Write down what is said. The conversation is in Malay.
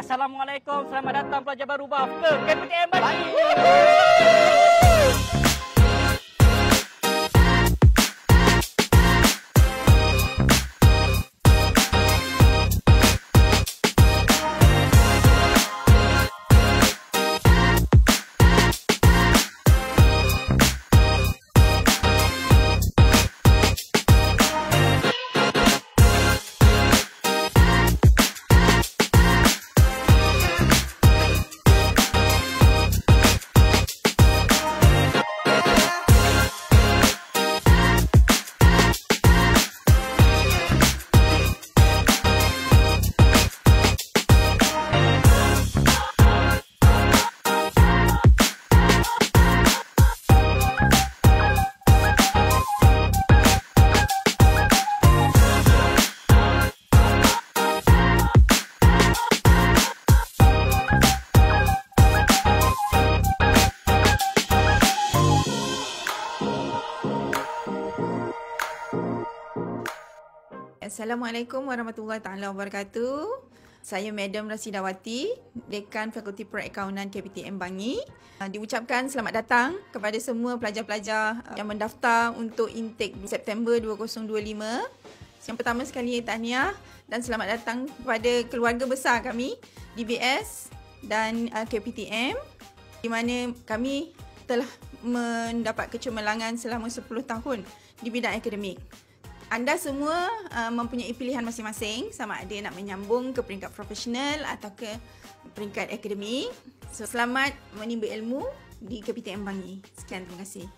Assalamualaikum, selamat datang pelajar baru BAF ke KPTM Bangi. Assalamualaikum warahmatullahi taala wabarakatuh. Saya Madam Rasidawati, Dekan Fakulti Perakaunan KPTM Bangi. Diucapkan selamat datang kepada semua pelajar-pelajar yang mendaftar untuk intake September 2025. Yang pertama sekali tahniah dan selamat datang kepada keluarga besar kami, DBS dan KPTM, di mana kami telah mendapat kecemerlangan selama 10 tahun di bidang akademik. Anda semua mempunyai pilihan masing-masing, sama ada nak menyambung ke peringkat profesional atau ke peringkat akademik. So, selamat menimba ilmu di KPTM Bangi. Sekian, terima kasih.